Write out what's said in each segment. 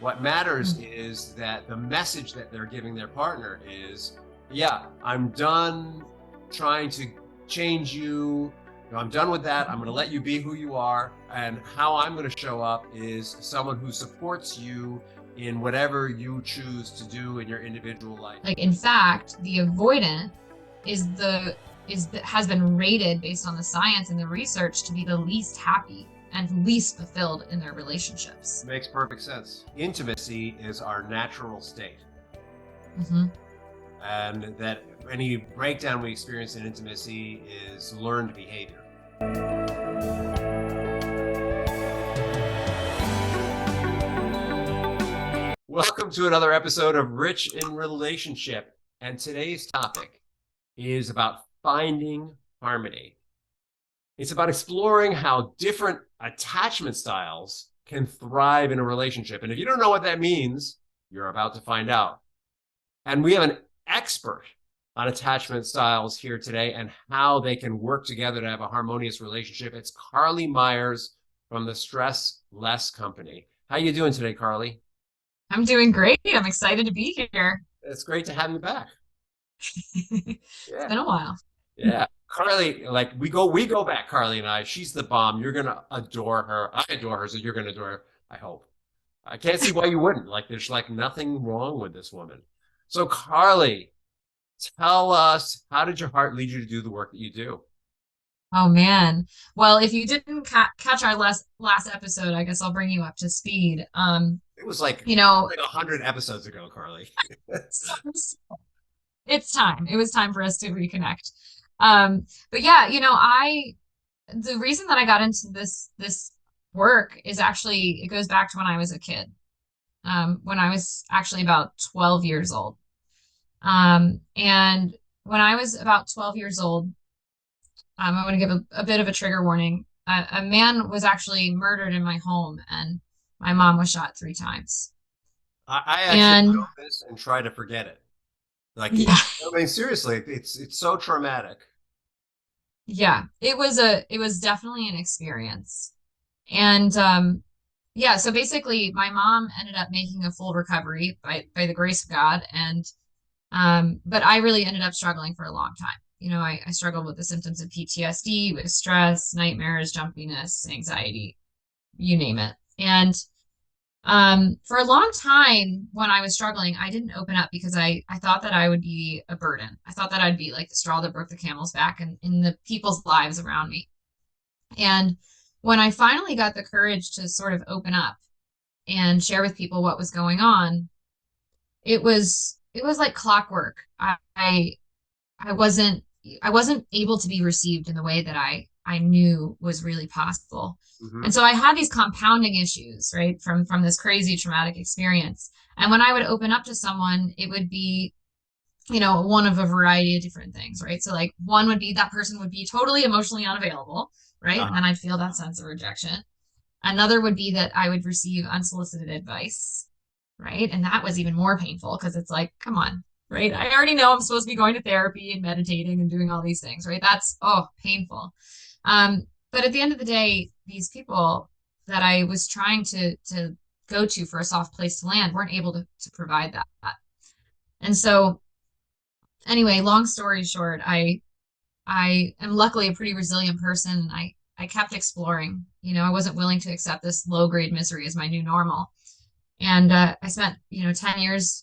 What matters is that the message that they're giving their partner is, yeah, I'm done trying to change you. I'm done with that. I'm going to let you be who you are. And how I'm going to show up is someone who supports you in whatever you choose to do in your individual life. Like, in fact, the avoidant has been rated based on the science and the research to be the least happy and least fulfilled in their relationships. Makes perfect sense. Intimacy is our natural state. Mm-hmm. And that any breakdown we experience in intimacy is learned behavior. Welcome to another episode of Rich in Relationship. And today's topic is about finding harmony. It's about exploring how different attachment styles can thrive in a relationship. And if you don't know what that means, you're about to find out. And we have an expert on attachment styles here today and how they can work together to have a harmonious relationship. It's Carlee Myers from the Stress Less Company. How you doing today, Carlee? I'm doing great. I'm excited to be here. It's great to have you back. It's been a while. Yeah. Carlee, like we go back, Carlee and I. She's the bomb. You're gonna adore her. I adore her, so you're gonna adore her, I hope. I can't see why you wouldn't. Like there's like nothing wrong with this woman. So Carlee, tell us, how did your heart lead you to do the work that you do? Oh man. Well, if you didn't catch our last episode, I guess I'll bring you up to speed. It was like, you know, like 100 episodes ago, Carlee. It's time. It was time for us to reconnect. But yeah, the reason that I got into this work is actually, it goes back to when I was a kid. When I was actually about 12 years old. And when I was about 12 years old, I'm going to give a bit of a trigger warning. A man was actually murdered in my home, and my mom was shot 3 times. I actually know this and try to forget it. Like, yeah. I mean, seriously, it's so traumatic. Yeah, it was definitely an experience. And yeah, so basically my mom ended up making a full recovery by the grace of God. And but I really ended up struggling for a long time. I struggled with the symptoms of PTSD, with stress, nightmares, jumpiness, anxiety, you name it. And for a long time when I was struggling, I didn't open up because I thought that I would be a burden. I thought that I'd be like the straw that broke the camel's back in the people's lives around me. And when I finally got the courage to sort of open up and share with people what was going on, it was like clockwork. I wasn't able to be received in the way that I knew was really possible. Mm-hmm. And so I had these compounding issues, right, from this crazy traumatic experience. And when I would open up to someone, it would be, one of a variety of different things, right? So like one would be that person would be totally emotionally unavailable, right? And then I'd feel that sense of rejection. Another would be that I would receive unsolicited advice, right? And that was even more painful because it's like, come on, right? I already know I'm supposed to be going to therapy and meditating and doing all these things, right? That's, painful. But at the end of the day, these people that I was trying to go to for a soft place to land weren't able to provide that. And so anyway, long story short, I am luckily a pretty resilient person. I kept exploring. I wasn't willing to accept this low grade misery as my new normal. And I spent,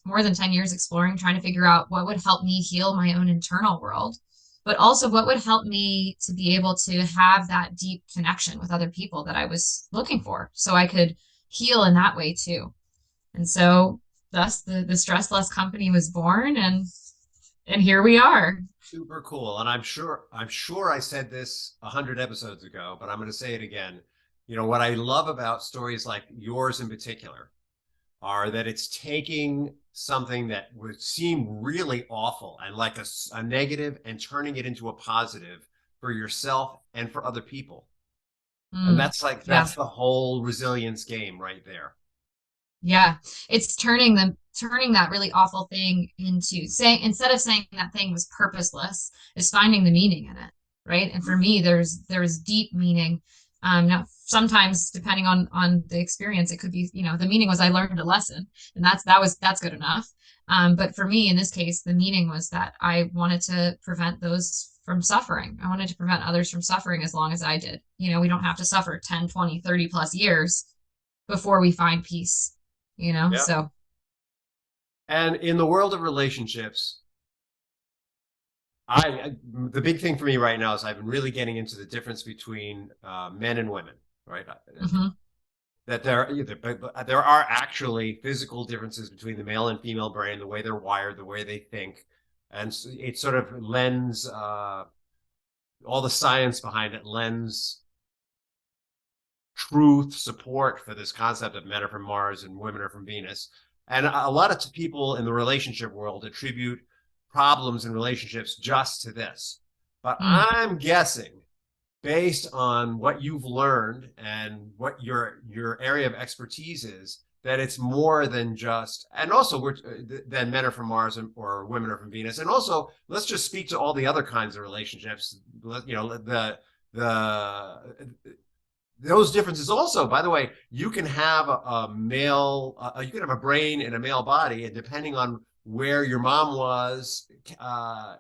more than 10 years exploring, trying to figure out what would help me heal my own internal world, but also what would help me to be able to have that deep connection with other people that I was looking for, so I could heal in that way too. And so thus the Stress Less Company was born, and here we are. Super cool. And I'm sure I said this 100 episodes ago, but I'm going to say it again. What I love about stories like yours in particular are that it's taking something that would seem really awful and like a negative and turning it into a positive for yourself and for other people. And that's the whole resilience game right there. Yeah. It's turning that really awful thing into saying, instead of saying that thing was purposeless, is finding the meaning in it. Right. And for me, there's deep meaning. Now sometimes depending on the experience, it could be, the meaning was I learned a lesson, and that's good enough. But for me, in this case, the meaning was that I wanted to prevent those from suffering. I wanted to prevent others from suffering as long as I did. We don't have to suffer 10, 20, 30 plus years before we find peace, Yeah. so. And in the world of relationships, the big thing for me right now is I've been really getting into the difference between men and women, right? Mhm. That there are actually physical differences between the male and female brain, the way they're wired, the way they think, and it sort of lends all the science behind it lends truth support for this concept of men are from Mars and women are from Venus. And a lot of people in the relationship world attribute problems in relationships just to this. But Mm. I'm guessing, based on what you've learned and what your area of expertise is, that it's more than just, and also than men are from Mars or women are from Venus. And also, let's just speak to all the other kinds of relationships. The those differences also, by the way, you can have a male, you can have a brain in a male body, and depending on where your mom was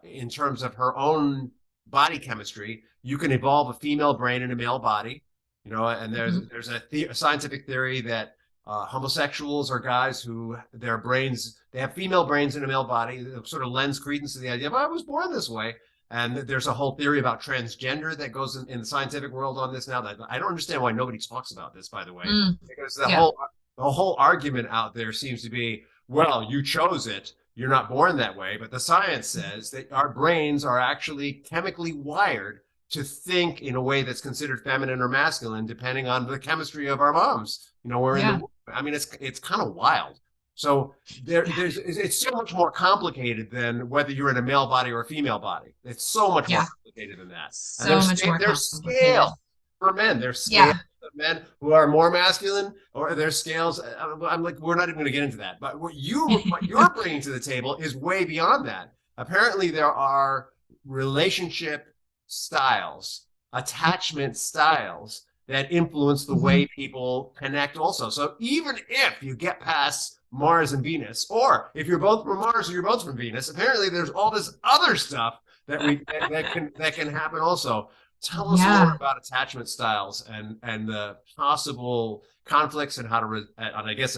in terms of her own body chemistry, you can evolve a female brain in a male body. And Mhm. there's a scientific theory that homosexuals are guys who their brains, they have female brains in a male body. It sort of lends credence to the idea of, I was born this way. And there's a whole theory about transgender that goes in the scientific world on this now. That I don't understand why nobody talks about this, by the way, Mm. because Yeah. the whole argument out there seems to be, well, you chose it. You're not born that way. But the science says that our brains are actually chemically wired to think in a way that's considered feminine or masculine, depending on the chemistry of our moms. We're in Yeah. the. I mean, it's kind of wild. So Yeah. it's so much more complicated than whether you're in a male body or a female body. It's so much more Yeah. complicated than that. And So much more there's complicated. scale for men. There's scale Yeah. of men who are more masculine, or there's scales. I'm like, we're not even going to get into that. But what you're bringing to the table is way beyond that. Apparently, there are relationship styles, attachment styles that influence the Mhm. way people connect also. So even if you get past Mars and Venus, or if you're both from Mars or you're both from Venus, apparently there's all this other stuff that can happen also. Tell us more Yeah. about attachment styles and the possible conflicts and how to and I guess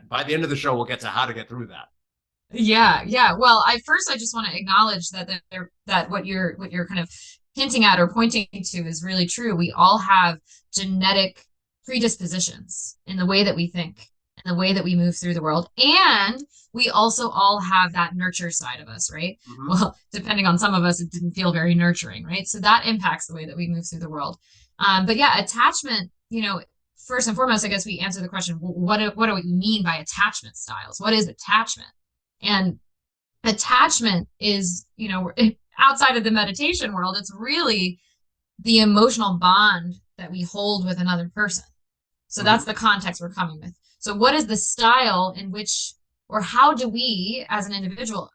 by the end of the show we'll get to how to get through that. Yeah, yeah. Well, I just want to acknowledge that what you're kind of hinting at or pointing to is really true. We all have genetic predispositions in the way that we think and the way that we move through the world. And we also all have that nurture side of us, right? Mm-hmm. Well, depending on some of us, it didn't feel very nurturing, right? So that impacts the way that we move through the world. But yeah, attachment, first and foremost, I guess we answer the question, what do we mean by attachment styles? What is attachment? And attachment is, outside of the meditation world, it's really the emotional bond that we hold with another person. So Mm-hmm. that's the context we're coming with. So, what is the style in which, or how do we as an individual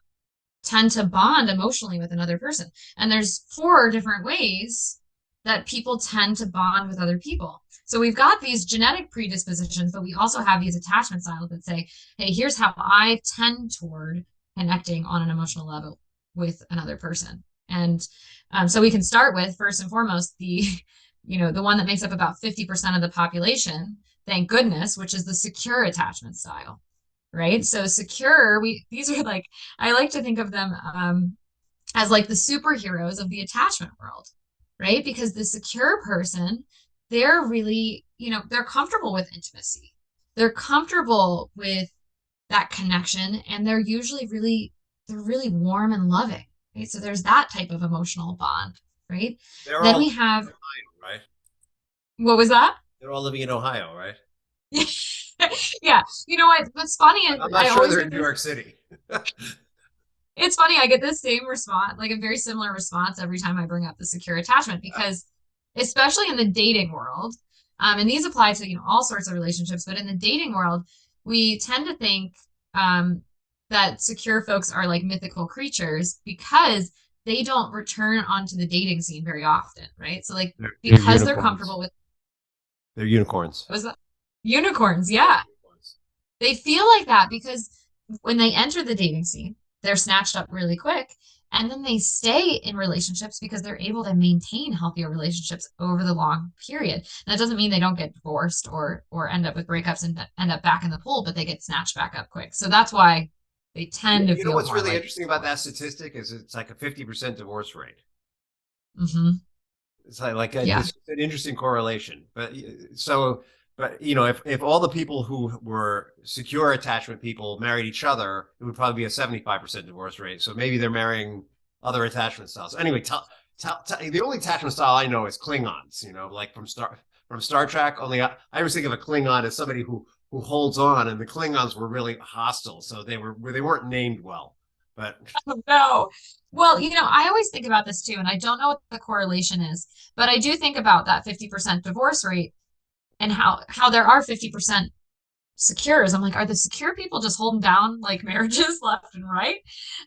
tend to bond emotionally with another person? And there's four different ways that people tend to bond with other people. So we've got these genetic predispositions, but we also have these attachment styles that say, hey, here's how I tend toward connecting on an emotional level with another person. And so we can start with, first and foremost, the one that makes up about 50% of the population, thank goodness, which is the secure attachment style, right? So secure, these are like, I like to think of them as like the superheroes of the attachment world, right? Because the secure person, they're really, they're comfortable with intimacy. They're comfortable with that connection, and they're really warm and loving, right? So there's that type of emotional bond, right? They're Then all we have, right. what was that? They're all living in Ohio, right? Yeah, you know what? What's funny, I'm not I sure always they're get in New this. York City. It's funny, I get the same response, like a very similar response every time I bring up the secure attachment, because especially in the dating world, and these apply to, all sorts of relationships, but in the dating world, we tend to think that secure folks are like mythical creatures because they don't return onto the dating scene very often, right? So like They're because they're unicorns. comfortable with They're unicorns. Was that unicorns? Yeah. They feel like that because when they enter the dating scene, they're snatched up really quick. And then they stay in relationships because they're able to maintain healthier relationships over the long period. And that doesn't mean they don't get divorced or end up with breakups and end up back in the pool, but they get snatched back up quick. So that's why they tend to You know feel what's more really like interesting about that statistic is it's like a 50% divorce rate. hmm It's like Yeah, it's an interesting correlation. But you know, if all the people who were secure attachment people married each other, it would probably be a 75% divorce rate. So maybe they're marrying other attachment styles. Anyway, the only attachment style I know is Klingons. You know, like from Star Trek. Only I always think of a Klingon as somebody who holds on, and the Klingons were really hostile, so they weren't named well. But no. Well, I always think about this too, and I don't know what the correlation is, but I do think about that 50% divorce rate and how there are 50% secures. I'm like, are the secure people just holding down like marriages left and right?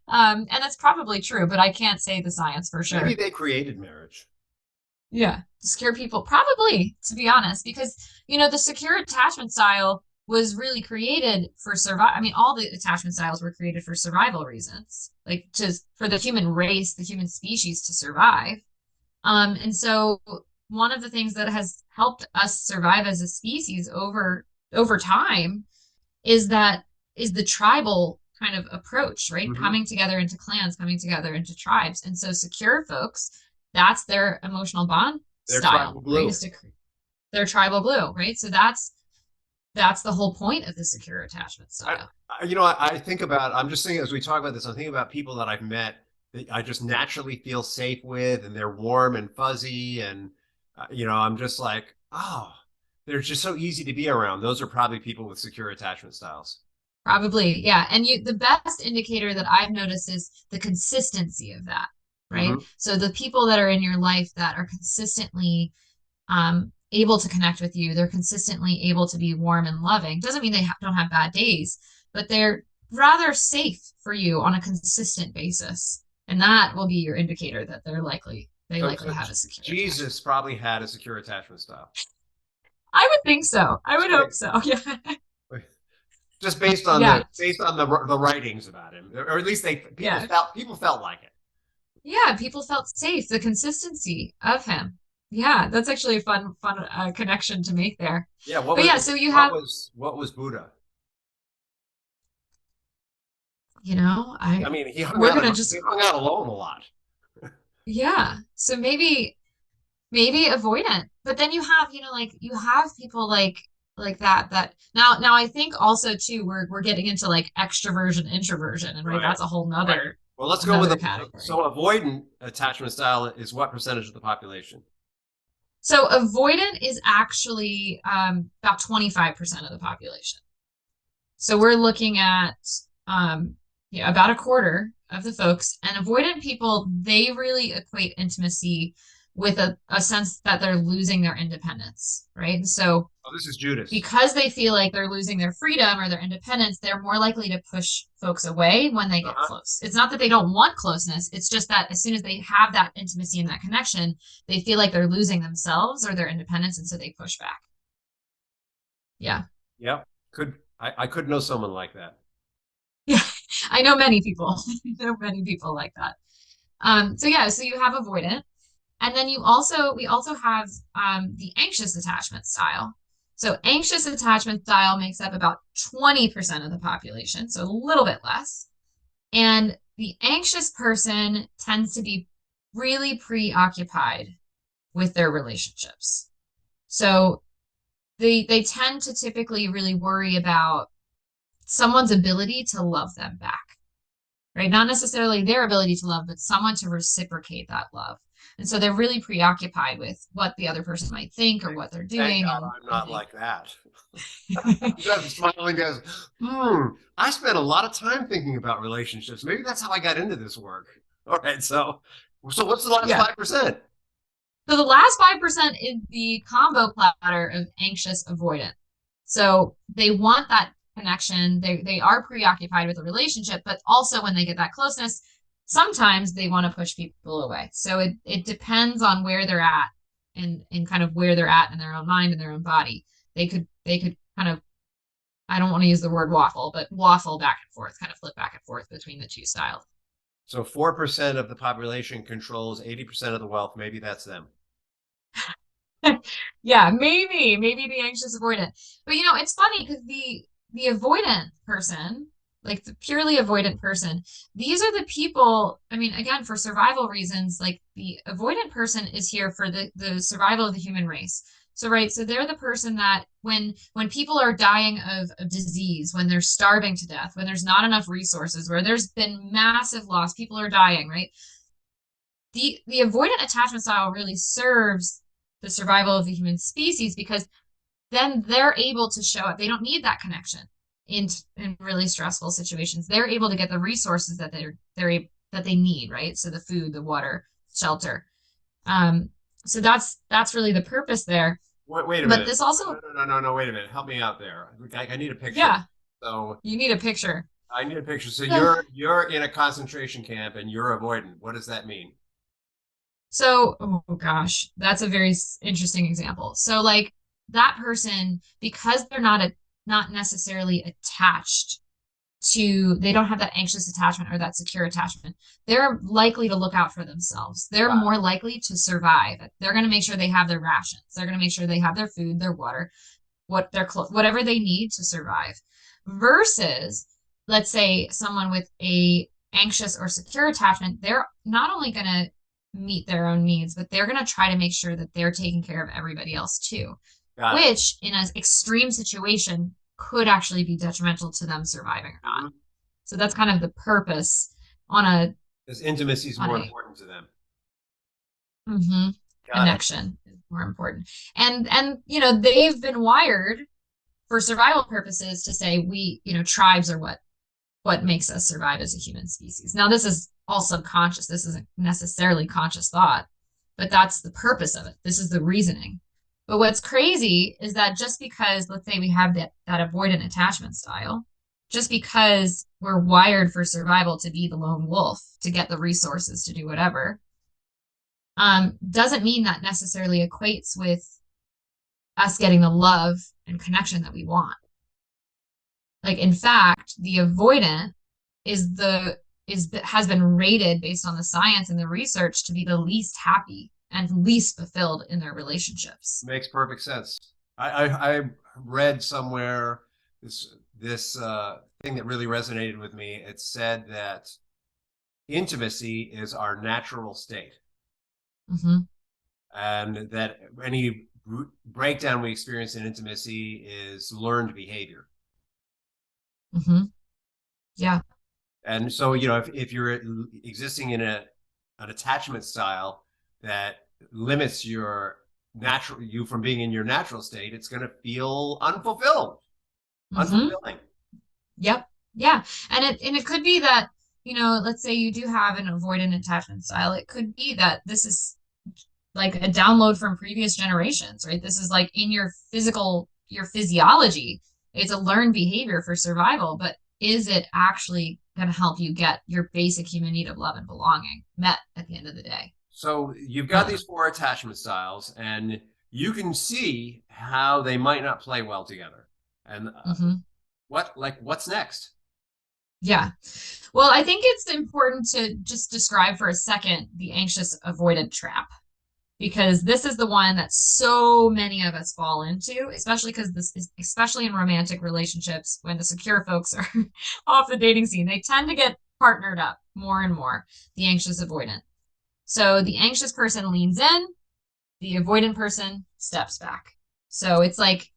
And that's probably true, but I can't say the science for maybe sure. they created marriage. Yeah, secure people probably, to be honest, because the secure attachment style was really created for survival. I mean, all the attachment styles were created for survival reasons, like just for the human race, the human species to survive. And so one of the things that has helped us survive as a species over time is that is the tribal kind of approach, right? Mm-hmm. Coming together into clans, coming together into tribes. And so secure folks, that's their emotional bond They're tribal style, right? glue. Is to their tribal glue, right? So that's the whole point of the secure attachment style. I think about, I'm just thinking as we talk about this, I'm thinking about people that I've met that I just naturally feel safe with, and they're warm and fuzzy. And, I'm just like, oh, they're just so easy to be around. Those are probably people with secure attachment styles. Probably, yeah. And the best indicator that I've noticed is the consistency of that, right? Mm-hmm. So the people that are in your life that are consistently able to connect with you, they're consistently able to be warm and loving. Doesn't mean they don't have bad days, but they're rather safe for you on a consistent basis. And that will be your indicator that they So, likely so have a secure attachment. Jesus probably had a secure attachment style. I would think so. I Just would kidding. hope so. Yeah. Just based on Yeah. the writings about him, or at least Yeah. people felt like it. Yeah, people felt safe, the consistency of him. Yeah, that's actually a fun connection to make there. Yeah. But yeah, so you have, What was Buddha? I I mean, we're gonna just he hung out alone a lot. yeah. So maybe avoidant. But then you have, like you have people like that now I think also too we're getting into like extroversion, introversion, and right, Right. that's a whole Right. nother Well, let's go with another so category. avoidant attachment style is what percentage of the population? So avoidant is actually about 25% of the population. So we're looking at yeah, about a quarter of the folks. And avoidant people, they really equate intimacy with a sense that they're losing their independence, right? And so Oh, this is Judas. because they feel like they're losing their freedom or their independence, they're more likely to push folks away when they get Uh-huh. close. It's not that they don't want closeness, it's just that as soon as they have that intimacy and that connection, they feel like they're losing themselves or their independence, and so they push back. Yeah. Yep. I could know someone like that. Yeah. I know many people. I know many people like that. So yeah, so you have avoidant. And then we also have the anxious attachment style. So anxious attachment style makes up about 20% of the population, so a little bit less. And the anxious person tends to be really preoccupied with their relationships. So they tend to typically really worry about someone's ability to love them back, right? Not necessarily their ability to love, but someone to reciprocate that love. And so they're really preoccupied with what the other person might think or what they're Thank doing. God And I'm I not think, like that. Just smiling goes, I spent a lot of time thinking about relationships. Maybe that's how I got into this work. All right, so what's the last yeah. 5%? So the last 5% is the combo platter of anxious avoidant. So they want that connection. They are preoccupied with the relationship, but also when they get that closeness, sometimes they want to push people away. So it depends on where they're at and kind of where they're at in their own mind and their own body. They could kind of, I don't want to use the word waffle, but waffle back and forth, kind of flip back and forth between the two styles. So 4% of the population controls 80% of the wealth. Maybe that's them. Yeah, maybe the anxious avoidant. But it's funny because the avoidant person, like the purely avoidant person, these are the people, I mean, again, for survival reasons, like the avoidant person is here for the survival of the human race. So right, so they're the person that when people are dying of disease, when they're starving to death, when there's not enough resources, where there's been massive loss, people are dying, right? The avoidant attachment style really serves the survival of the human species because then they're able to show up. They don't need that connection in really stressful situations. They're able to get the resources that that they need, right? So the food, the water, shelter. So that's really the purpose there. Wait a But minute. this also, No. Wait a minute. Help me out there. I need a picture. yeah, So you need a picture. I need a picture. So So, you're in a concentration camp and you're avoidant. What does that mean? so, oh gosh, that's a very interesting example. So like that person, because they're not necessarily attached to, they don't have that anxious attachment or that secure attachment, they're likely to look out for themselves. They're Got more likely to survive. They're going to make sure they have their rations. They're going to make sure they have their food, their water, whatever they need to survive. Versus, let's say someone with a anxious or secure attachment, they're not only going to meet their own needs, but they're going to try to make sure that they're taking care of everybody else too, Got it. which in an extreme situation could actually be detrimental to them surviving or not. Mhm. So that's kind of the purpose on a Because intimacy is on more a important to them. mhm, Got it. connection is more important. And they've been wired for survival purposes to say tribes are what makes us survive as a human species. Now this is all subconscious. This isn't necessarily conscious thought, but that's the purpose of it. This is the reasoning. But what's crazy is that just because, let's say we have that avoidant attachment style, just because we're wired for survival to be the lone wolf, to get the resources to do whatever, doesn't mean that necessarily equates with us getting the love and connection that we want. Like in fact, the avoidant has been rated based on the science and the research to be the least happy and least fulfilled in their relationships. Makes perfect sense. I read somewhere this thing that really resonated with me. It said that intimacy is our natural state, Mm-hmm. and that any breakdown we experience in intimacy is learned behavior. Mm-hmm. Yeah. And so, if you're existing in an attachment style that limits you from being in your natural state, it's going to feel Mm-hmm. unfulfilling. Yep. Yeah. And it could be that, let's say you do have an avoidant attachment style. It could be that this is like a download from previous generations, right? This is like in your physiology. It's a learned behavior for survival, but is it actually going to help you get your basic human need of love and belonging met at the end of the day? So you've got Uh, these four attachment styles, and you can see how they might not play well together. And mhm. what's next? Yeah. Well, I think it's important to just describe for a second the anxious avoidant trap, because this is the one that so many of us fall into, especially because this is especially in romantic relationships when the secure folks are off the dating scene. They tend to get partnered up more and more, the anxious avoidant. So the anxious person leans in, the avoidant person steps back. So it's like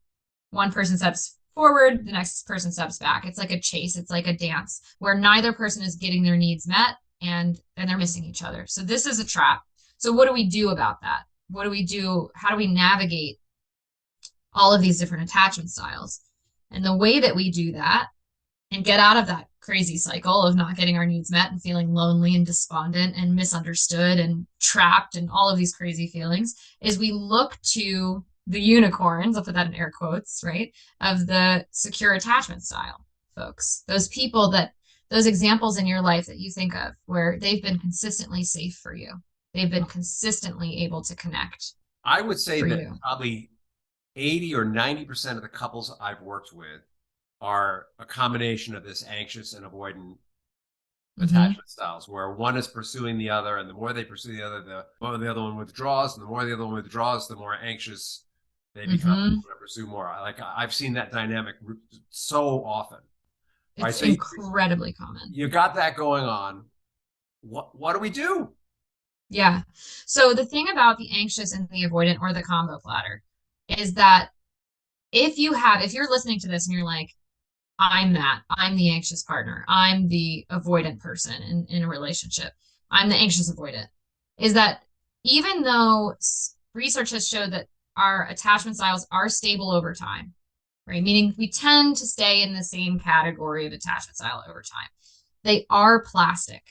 one person steps forward, the next person steps back. It's like a chase, it's like a dance where neither person is getting their needs met and they're missing each other. So this is a trap. So what do we do about that? What do we do? How do we navigate all of these different attachment styles? And the way that we do that and get out of that crazy cycle of not getting our needs met and feeling lonely and despondent and misunderstood and trapped and all of these crazy feelings is we look to the unicorns, I'll put that in air quotes, right, of the secure attachment style folks. Those examples in your life that you think of where they've been consistently safe for you. They've been consistently able to connect. I would say for that you? probably 80 or 90% of the couples I've worked with are a combination of this anxious and avoidant Hmm. attachment styles, where one is pursuing the other, and the more they pursue the other, the more the other one withdraws, and the more the other one withdraws, the more anxious they become, Hmm. to pursue more. Like I've seen that dynamic so often, right? It's So incredibly common. you got that going on. What do we do? Yeah. So the thing about the anxious and the avoidant or the combo platter is that if you're listening to this and you're like, I'm the anxious partner, I'm the avoidant person in a relationship, I'm the anxious avoidant, is that even though research has showed that our attachment styles are stable over time, right? Meaning we tend to stay in the same category of attachment style over time. They are plastic.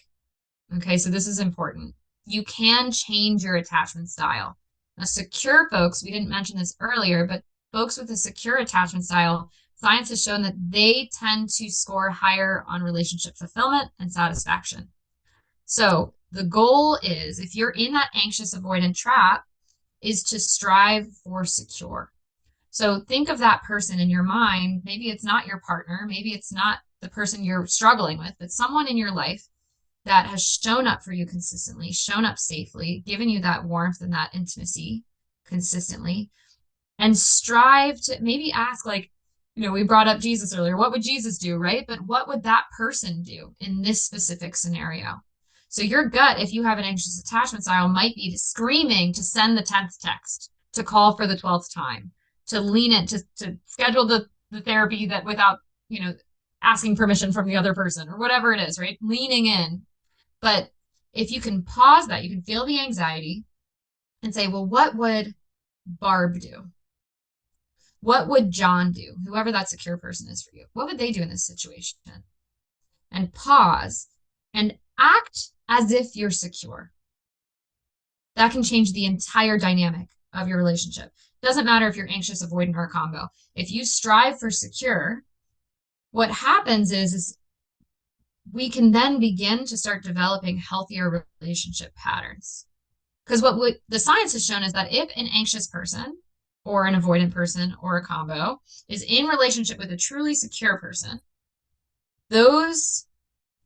Okay, so this is important. You can change your attachment style. Now, secure folks, we didn't mention this earlier, but folks with a secure attachment style, science has shown that they tend to score higher on relationship fulfillment and satisfaction. So the goal is, if you're in that anxious avoidant trap, is to strive for secure. So think of that person in your mind. Maybe it's not your partner, maybe it's not the person you're struggling with, but someone in your life that has shown up for you consistently, shown up safely, given you that warmth and that intimacy consistently, and strive to maybe ask, like, we brought up Jesus earlier. What would Jesus do, right? But what would that person do in this specific scenario? So your gut, if you have an anxious attachment style, might be screaming to send the 10th text, to call for the 12th time, to lean in, to schedule the therapy that without, you know, asking permission from the other person or whatever it is, right? Leaning in. But if you can pause that, you can feel the anxiety and say, well, what would Barb do? What would John do? Whoever that secure person is for you. What would they do in this situation? And pause and act as if you're secure. That can change the entire dynamic of your relationship. Doesn't matter if you're anxious, avoidant, or combo. If you strive for secure, what happens is we can then begin to start developing healthier relationship patterns. Because the science has shown is that if an anxious person or an avoidant person or a combo is in relationship with a truly secure person, those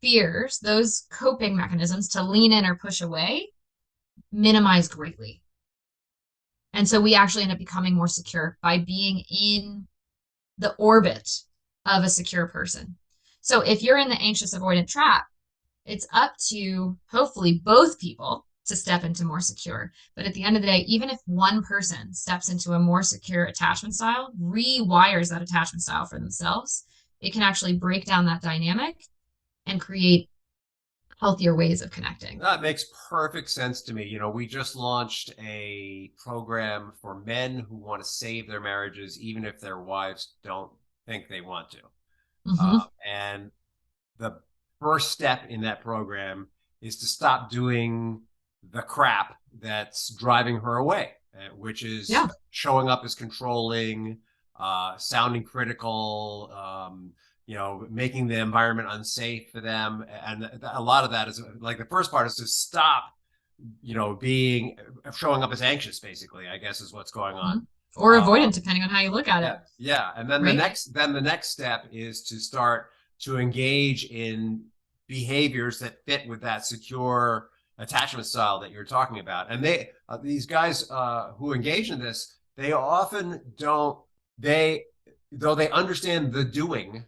fears, those coping mechanisms to lean in or push away, minimize greatly. And so we actually end up becoming more secure by being in the orbit of a secure person. So if you're in the anxious avoidant trap, it's up to hopefully both people to step into more secure. But at the end of the day, even if one person steps into a more secure attachment style, rewires that attachment style for themselves, it can actually break down that dynamic and create healthier ways of connecting. That makes perfect sense to me. We just launched a program for men who want to save their marriages, even if their wives don't think they want to. Mm-hmm. And the first step in that program is to stop doing the crap that's driving her away, which is Yeah. showing up as controlling, sounding critical, making the environment unsafe for them. And a lot of that is like the first part is to stop, being showing up as anxious, basically, I guess is what's going on. Mm-hmm. Or avoidant, depending on how you look at it. Yeah, yeah. And then Right? the next step is to start to engage in behaviors that fit with that secure attachment style that you're talking about. And these guys who engage in this, they often don't they though they understand the doing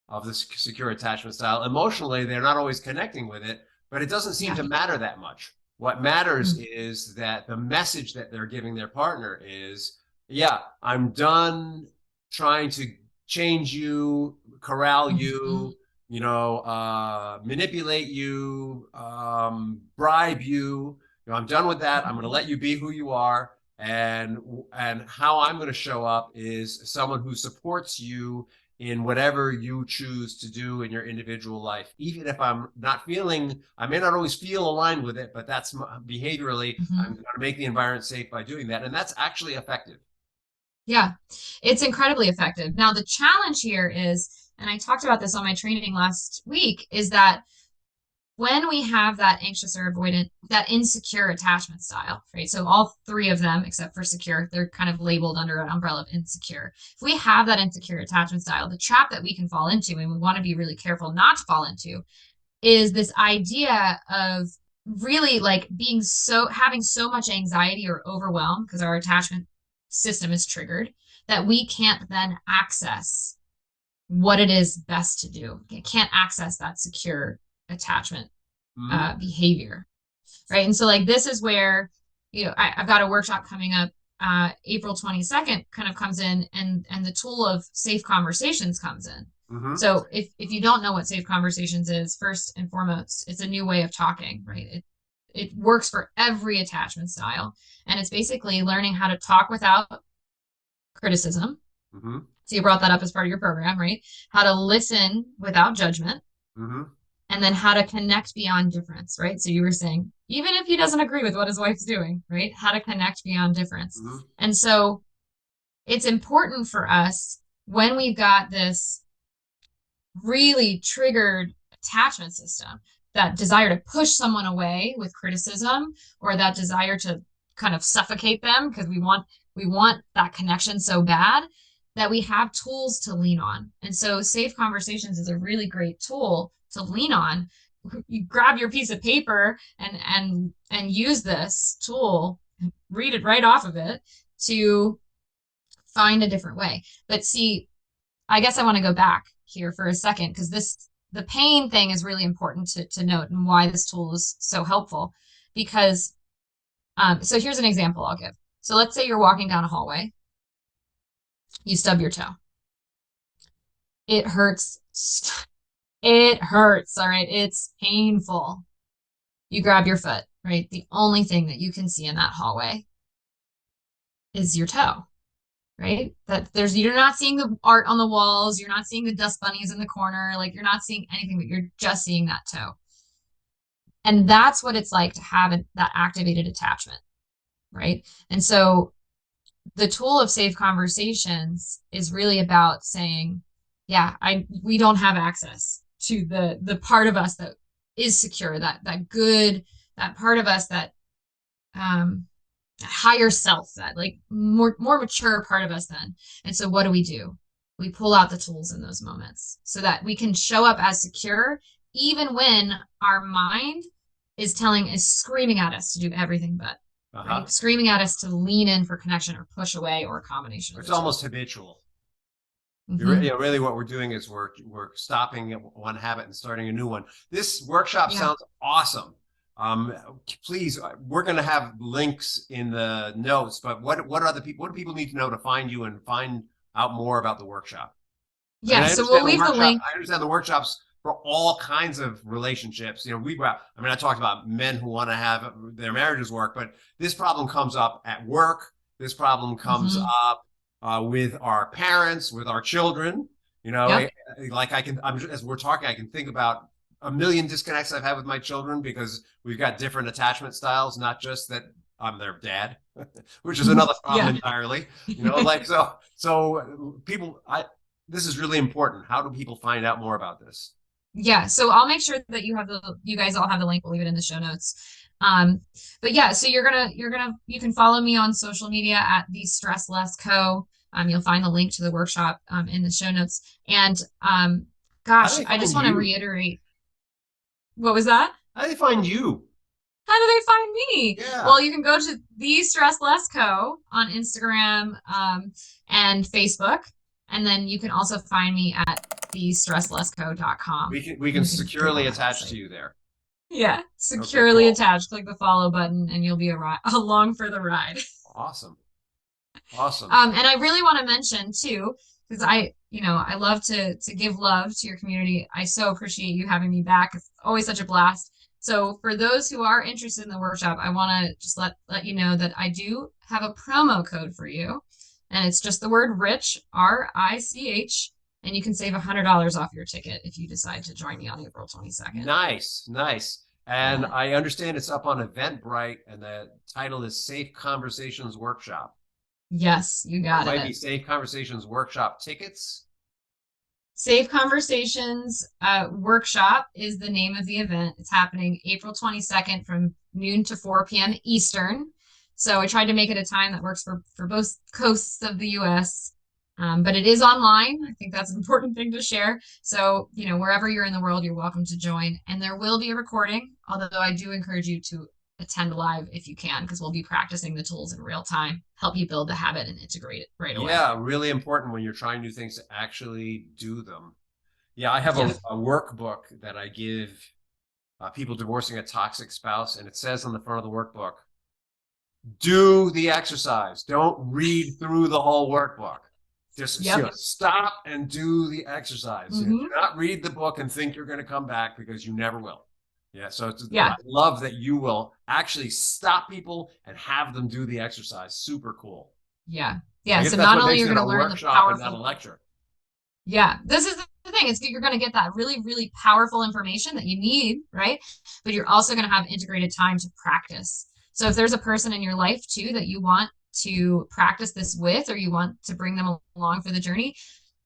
of the secure attachment style, emotionally they're not always connecting with it, but it doesn't seem Yeah. to matter that much. What matters Mm-hmm. is that the message that they're giving their partner is, yeah, I'm done trying to change you, corral Mm-hmm. you, manipulate you, bribe you. I'm done with that. I'm going to let you be who you are. And how I'm going to show up is someone who supports you in whatever you choose to do in your individual life. Even if I may not always feel aligned with it, but that's behaviorally, I'm Mm-hmm. going to make the environment safe by doing that. And that's actually effective. Yeah, it's incredibly effective. Now, the challenge here is, and I talked about this on my training last week, is that when we have that anxious or avoidant, that insecure attachment style, right? So all three of them, except for secure, they're kind of labeled under an umbrella of insecure. If we have that insecure attachment style, the trap that we can fall into, and we want to be really careful not to fall into, is this idea of really like having so much anxiety or overwhelm because our attachment system is triggered that we can't then access what it is best to do. It can't access that secure attachment behavior, right? And so like this is where, I've got a workshop coming up, April 22nd kind of comes in, and the tool of safe conversations comes in. So if you don't know what safe conversations is, first and foremost, it's a new way of talking, right? It works for every attachment style, and it's basically learning how to talk without criticism. So you brought that up as part of your program, right? How to listen without judgment. And then how to connect beyond difference, right? So you were saying, even if he doesn't agree with what his wife's doing, right? How to connect beyond difference. And so it's important for us when we've got this really triggered attachment system, that desire to push someone away with criticism, or that desire to kind of suffocate them because we want that connection so bad, that we have tools to lean on. And so safe conversations is a really great tool to lean on. You grab your piece of paper and use this tool, read it right off of it to find a different way. But see, I guess I want to go back here for a second, because the pain thing is really important to note, and why this tool is so helpful. Because so here's an example I'll give. So let's say you're walking down a hallway, you stub your toe. It hurts. It hurts, all right? It's painful. You grab your foot, right? The only thing that you can see in that hallway is your toe, right? You're not seeing the art on the walls, you're not seeing the dust bunnies in the corner, like you're not seeing anything, but you're just seeing that toe. And that's what it's like to have that activated attachment, right? And so the tool of safe conversations is really about saying, yeah, we don't have access to the part of us that is secure, that good, that part of us that higher self, that like more mature part of us then. And so what do? We pull out the tools in those moments so that we can show up as secure, even when our mind is screaming at us to do everything but. Right? Screaming at us to lean in for connection or push away, or a combination of It's almost habitual. Really what we're doing is we're stopping one habit and starting a new one. This workshop sounds awesome. Please, we're going to have links in the notes, but what do people need to know to find you and find out more about the workshop? Yeah, so we'll leave the link. I understand the workshops for all kinds of relationships. I talked about men who want to have their marriages work, but this problem comes up at work. This problem comes up with our parents, with our children. As we're talking, I can think about a million disconnects I've had with my children because we've got different attachment styles, not just that I'm their dad, which is another problem entirely. So people, this is really important. How do people find out more about this? Yeah, so I'll make sure that you guys all have the link. We'll leave it in the show notes. But yeah, so you can follow me on social media at The Stress Less Co. You'll find the link to the workshop in the show notes. And gosh, I just want to reiterate. What was that? How do they find you? How do they find me? Yeah. Well, you can go to The Stress Less Co. on Instagram and Facebook. And then you can also find me at thestresslessco.com. We can securely attach to you there. Yeah, securely attached. Click the follow button and you'll be along for the ride. Awesome. And I really want to mention too, because I love to give love to your community. I so appreciate you having me back. It's always such a blast. So for those who are interested in the workshop, I want to just let you know that I do have a promo code for you. And it's just the word Rich, RICH, and you can save $100 off your ticket if you decide to join me on April 22nd. Nice. And I understand it's up on Eventbrite, and the title is Safe Conversations Workshop. Yes, you got it. Might be Safe Conversations Workshop tickets. Safe Conversations Workshop is the name of the event. It's happening April 22nd from noon to 4 p.m. Eastern. So I tried to make it a time that works for both coasts of the US. But it is online. I think that's an important thing to share. So, wherever you're in the world, you're welcome to join. And there will be a recording, although I do encourage you to attend live if you can, because we'll be practicing the tools in real time, help you build the habit and integrate it right away. Yeah, really important when you're trying new things to actually do them. Yeah, I have Yeah. a workbook that I give people divorcing a toxic spouse, and it says on the front of the workbook, do the exercise. Don't read through the whole workbook. Just Yep. stop and do the exercise. Do Mm-hmm. not read the book and think you're going to come back, because you never will. Yeah, so I Yeah. love that you will actually stop people and have them do the exercise. Super cool. Yeah. I Yeah. guess So that's not what only makes you're it going a to learn the workshop and not a powerful, lecture. yeah, this is the thing. You're going to get that really, really powerful information that you need, right? But you're also going to have integrated time to practice. So if there's a person in your life too that you want to practice this with, or you want to bring them along for the journey,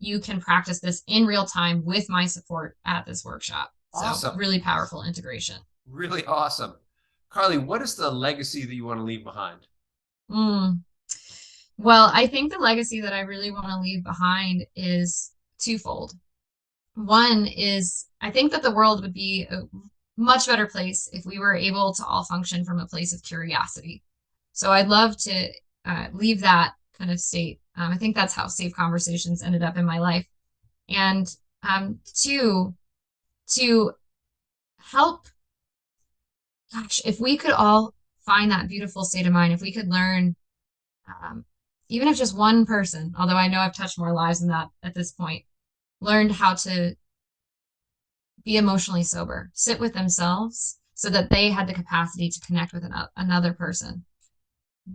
you can practice this in real time with my support at this workshop. So Awesome. really powerful integration. Really awesome. Carlee, what is the legacy that you want to leave behind? Mm. Well, I think the legacy that I really want to leave behind is twofold. One is I think that the world would be a much better place if we were able to all function from a place of curiosity. So I'd love to leave that kind of state. I think that's how Safe Conversations ended up in my life. And two, to help, gosh, if we could all find that beautiful state of mind, if we could learn, um, even if just one person, although I know I've touched more lives than that at this point, learned how to be emotionally sober, sit with themselves so that they had the capacity to connect with another person.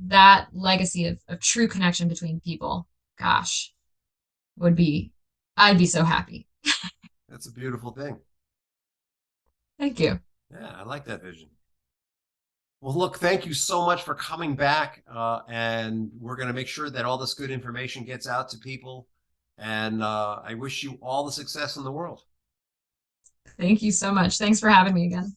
That legacy of true connection between people, gosh, would be, I'd be so happy. That's a beautiful thing. Thank you. Yeah, I like that vision. Well, look, thank you so much for coming back. And we're going to make sure that all this good information gets out to people. And I wish you all the success in the world. Thank you so much. Thanks for having me again.